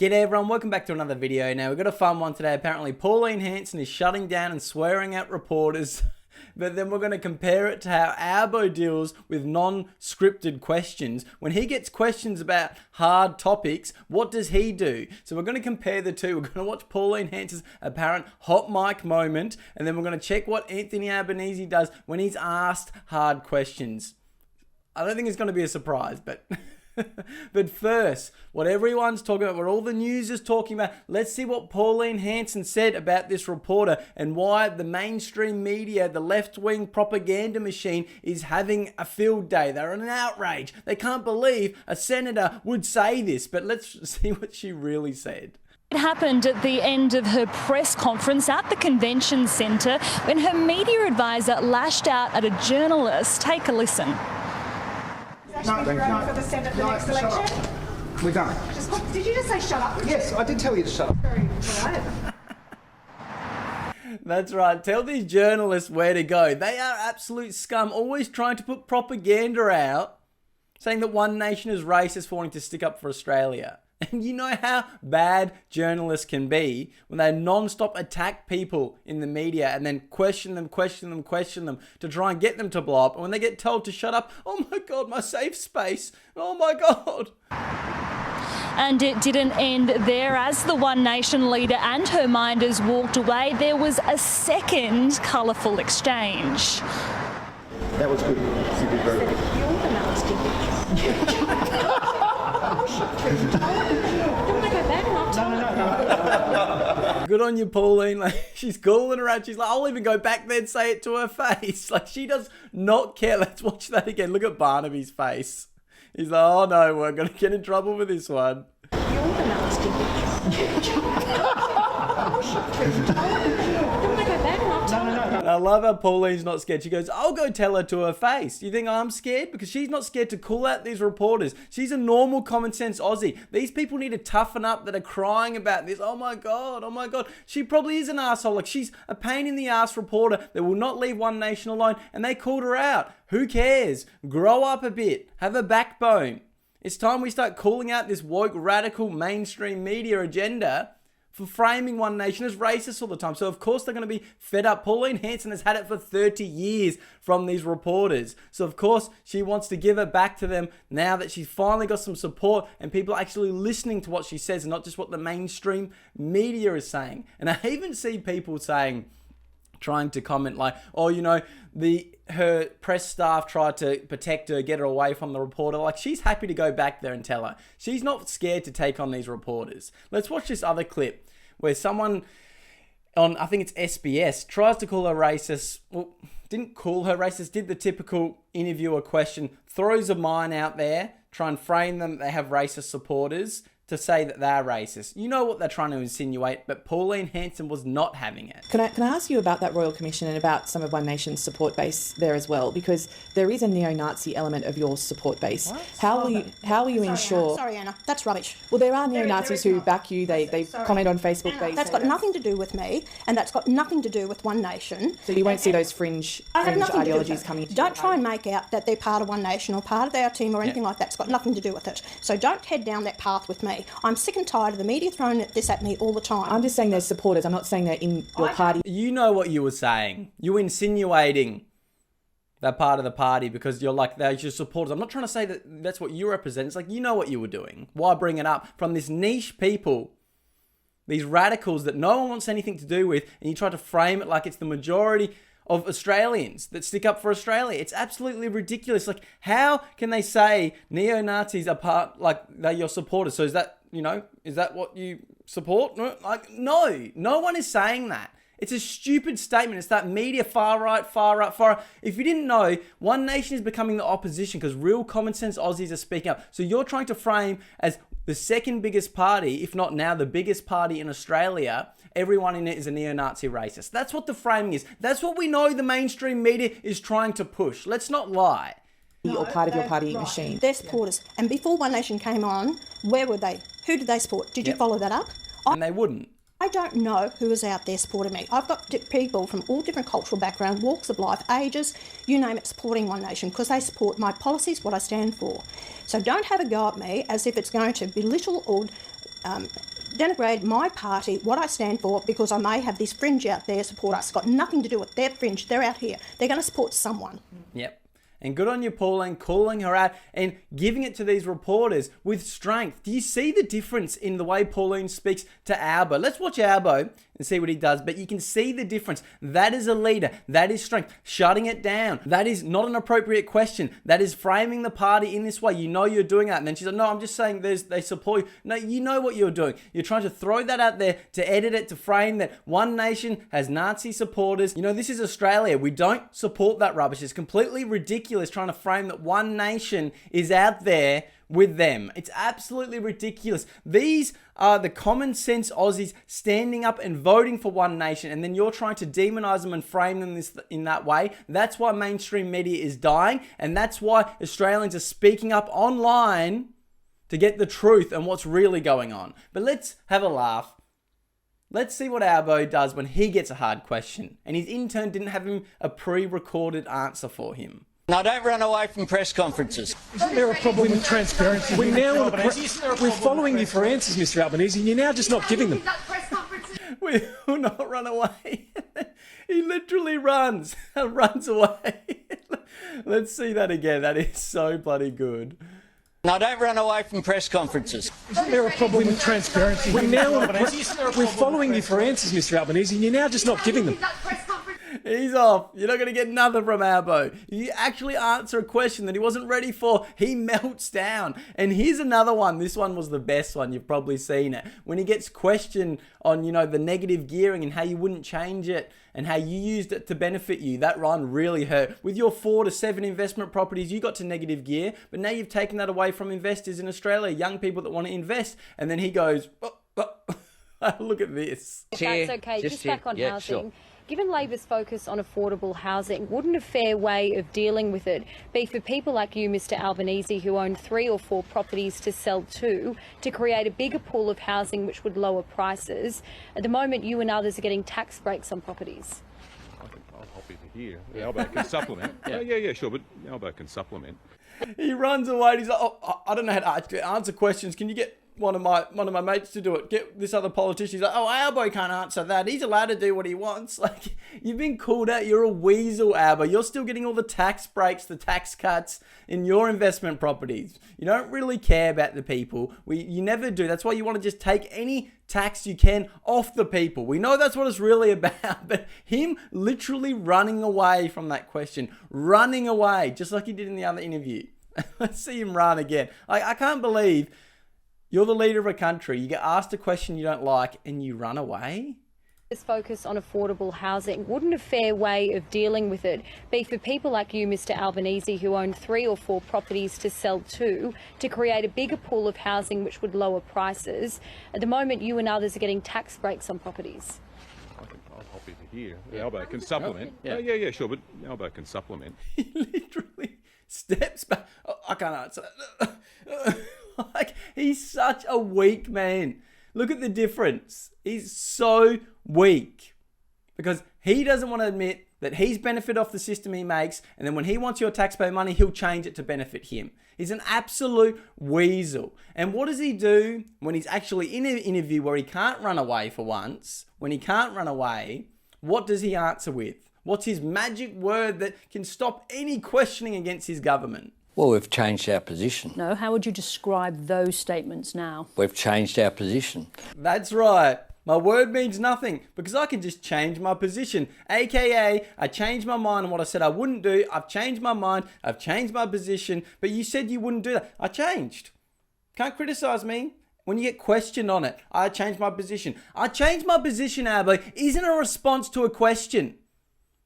G'day everyone, welcome back to another video. Now we've got a fun one today. Apparently Pauline Hanson is shutting down and swearing at reporters, but then we're going to compare it to how Albo deals with non-scripted questions. When he gets questions about hard topics, what does he do? So we're going to compare the two. We're going to watch Pauline Hanson's apparent hot mic moment, and then we're going to check what Anthony Albanese does when he's asked hard questions. I don't think it's going to be a surprise, but... But first, what everyone's talking about, what all the news is talking about, let's see what Pauline Hanson said about this reporter and why the mainstream media, the left-wing propaganda machine, is having a field day. They're in an outrage. They can't believe a senator would say this, but let's see what she really said. It happened at the end of her press conference at the convention centre when her media advisor lashed out at a journalist. Take a listen. No, for the Senate the next election? We don't. Did you just say shut up? Yes, I did tell you to shut up. Very polite. That's right. Tell these journalists where to go. They are absolute scum, always trying to put propaganda out, saying that One Nation is racist for wanting to stick up for Australia. And you know how bad journalists can be when they non-stop attack people in the media and then question them to try and get them to blow up. And when they get told to shut up, oh my God, my safe space. Oh my God. And it didn't end there. As the One Nation leader and her minders walked away, there was a second colourful exchange. That was good. You did very good. You're the nasty bitch. Good on you, Pauline. Like, she's calling her out. She's like, I'll even go back there and say it to her face. Like, she does not care. Let's watch that again. Look at Barnaby's face. He's like, oh no, we're going to get in trouble with this one. You're the nasty bitch. I love how Pauline's not scared. She goes, I'll go tell her to her face. You think I'm scared? Because she's not scared to call out these reporters. She's a normal, common sense Aussie. These people need to toughen up that are crying about this. Oh my God, oh my God. She probably is an asshole. Like, she's a pain in the ass reporter that will not leave One Nation alone. And they called her out. Who cares? Grow up a bit. Have a backbone. It's time we start calling out this woke, radical, mainstream media agenda for framing One Nation as racist all the time. So of course they're going to be fed up. Pauline Hanson has had it for 30 years from these reporters. So of course she wants to give it back to them now that she's finally got some support and people are actually listening to what she says and not just what the mainstream media is saying. And I even see people trying to comment like, oh, you know, her press staff tried to protect her, get her away from the reporter. Like, she's happy to go back there and tell her. She's not scared to take on these reporters. Let's watch this other clip where someone on, I think it's SBS, tries to call her racist. Well, didn't call her racist, did the typical interviewer question, throws a mine out there, try and frame them, they have racist supporters, to say that they're racist. You know what they're trying to insinuate, but Pauline Hanson was not having it. Can I ask you about that Royal Commission and about some of One Nation's support base there as well? Because there is a neo-Nazi element of your support base. What? How will you ensure... Sorry, Anna, that's rubbish. Well, there are neo-Nazis who back you. They comment on Facebook. Anna, that's got nothing to do with me, and that's got nothing to do with One Nation. So you won't see those fringe ideologies coming. Don't try and make out that they're part of One Nation or part of our team or anything like that. It's got nothing to do with it. So don't head down that path with me. I'm sick and tired of the media throwing this at me all the time. I'm just saying they're supporters. I'm not saying they're in your party. You know what you were saying. You were insinuating that part of the party because you're like, they're your supporters. I'm not trying to say that that's what you represent. It's like, you know what you were doing. Why bring it up from this niche people, these radicals that no one wants anything to do with, and you try to frame it like it's the majority of Australians that stick up for Australia. It's absolutely ridiculous. Like, how can they say neo-Nazis are part, like, they're your supporters? So is that, you know, is that what you support? Like, no one is saying that. It's a stupid statement. It's that media far right. If you didn't know, One Nation is becoming the opposition because real common sense Aussies are speaking up. So you're trying to frame as the second biggest party, if not now the biggest party in Australia, everyone in it is a neo-Nazi racist. That's what the framing is. That's what we know the mainstream media is trying to push. Let's not lie. Or part of your party machine. They're supporters. And before One Nation came on, where were they? Who did they support? Did you follow that up? And they wouldn't. I don't know who is out there supporting me. I've got people from all different cultural backgrounds, walks of life, ages, you name it, supporting One Nation because they support my policies, what I stand for. So don't have a go at me as if it's going to belittle or denigrate my party, what I stand for, because I may have this fringe out there support us. It's got nothing to do with their fringe. They're out here. They're going to support someone. Yep. And good on you, Pauline, calling her out and giving it to these reporters with strength. Do you see the difference in the way Pauline speaks to Albo? Let's watch Albo and see what he does. But you can see the difference. That is a leader. That is strength. Shutting it down. That is not an appropriate question. That is framing the party in this way. You know you're doing that. And then she's like, no, I'm just saying they support you. No, you know what you're doing. You're trying to throw that out there to edit it, to frame that One Nation has Nazi supporters. You know, this is Australia. We don't support that rubbish. It's completely ridiculous trying to frame that One Nation is out there with them. It's absolutely ridiculous. These are the common sense Aussies standing up and voting for One Nation, and then you're trying to demonize them and frame them in that way. That's why mainstream media is dying, and that's why Australians are speaking up online to get the truth and what's really going on. But let's have a laugh. Let's see what Albo does when he gets a hard question, and his intern didn't have him a pre-recorded answer for him. Now, don't run away from press conferences. Isn't there a problem with transparency? We're following you for answers, Mr. Albanese, and you're now just not giving them. We will not run away. He literally runs away. Let's see that again. That is so bloody good. Now, don't run away from press conferences. Isn't there a problem with transparency? We're following you for answers, Mr. Albanese, and you're now just not giving them. He's off. You're not going to get nothing from Albo. If you actually answer a question that he wasn't ready for, he melts down. And here's another one. This one was the best one. You've probably seen it. When he gets questioned on, the negative gearing and how you wouldn't change it and how you used it to benefit you. That one really hurt. With your 4 to 7 investment properties, you got to negative gear, but now you've taken that away from investors in Australia, young people that want to invest. And then he goes, look at this. That's okay. Just back on housing. Sure. Given Labor's focus on affordable housing, wouldn't a fair way of dealing with it be for people like you, Mr Albanese, who own 3 or 4 properties to sell to create a bigger pool of housing which would lower prices? At the moment, you and others are getting tax breaks on properties. I'm happy to hear. Albo can supplement. Yeah, sure, but Albo can supplement. He runs away. He's like, I don't know how to answer questions. Can you get one of my mates to do it? Get this other politician. He's like, Albo can't answer that. He's allowed to do what he wants. Like, you've been called out. You're a weasel, Albo. You're still getting all the tax breaks, the tax cuts in your investment properties. You don't really care about the people. You never do. That's why you want to just take any tax you can off the people. We know that's what it's really about. But him literally running away from that question, running away, just like he did in the other interview. Let's see him run again. I can't believe you're the leader of a country. You get asked a question you don't like and you run away? This focus on affordable housing, wouldn't a fair way of dealing with it be for people like you, Mr Albanese, who own 3 or 4 properties to sell to create a bigger pool of housing which would lower prices? At the moment, you and others are getting tax breaks on properties. I'm happy to hear. Albo can supplement. Yeah, sure, but Albo can supplement. He literally steps back. I can't answer that. Like, he's such a weak man. Look at the difference. He's so weak because he doesn't want to admit that he's benefited off the system he makes, and then when he wants your taxpayer money, he'll change it to benefit him. He's an absolute weasel. And what does he do when he's actually in an interview where he can't run away for once? When he can't run away, what does he answer with? What's his magic word that can stop any questioning against his government? Well, we've changed our position. No, how would you describe those statements now? We've changed our position. That's right. My word means nothing because I can just change my position. AKA, I changed my mind on what I said I wouldn't do. I've changed my mind. I've changed my position. But you said you wouldn't do that. I changed. Can't criticize me when you get questioned on it. I changed my position. I changed my position, Albo, isn't a response to a question.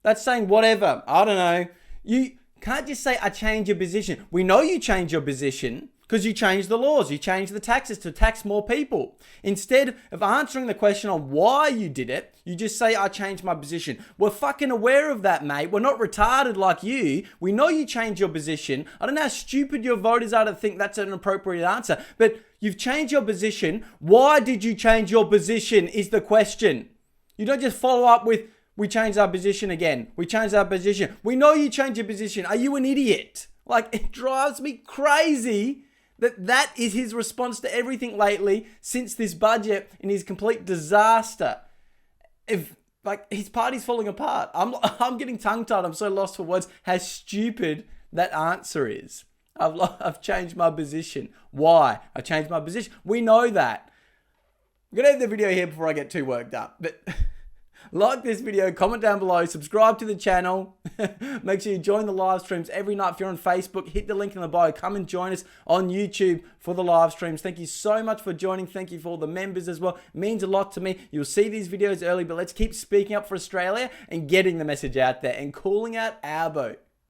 That's saying whatever. I don't know. You can't just say, I change your position. We know you change your position. Because you changed the laws, you changed the taxes to tax more people. Instead of answering the question on why you did it, you just say, I changed my position. We're fucking aware of that, mate. We're not retarded like you. We know you changed your position. I don't know how stupid your voters are to think that's an appropriate answer, but you've changed your position. Why did you change your position is the question. You don't just follow up with, we changed our position again. We changed our position. We know you changed your position. Are you an idiot? Like, it drives me crazy that is his response to everything lately since this budget and his complete disaster. If like his party's falling apart, I'm getting tongue-tied. I'm so lost for words. How stupid that answer is. I've changed my position. Why? I changed my position. We know that. I'm gonna end the video here before I get too worked up. But like this video, comment down below, subscribe to the channel. Make sure you join the live streams every night. If you're on Facebook, hit the link in the bio. Come and join us on YouTube for the live streams. Thank you so much for joining. Thank you for all the members as well. It means a lot to me. You'll see these videos early, but let's keep speaking up for Australia and getting the message out there and calling out Albo.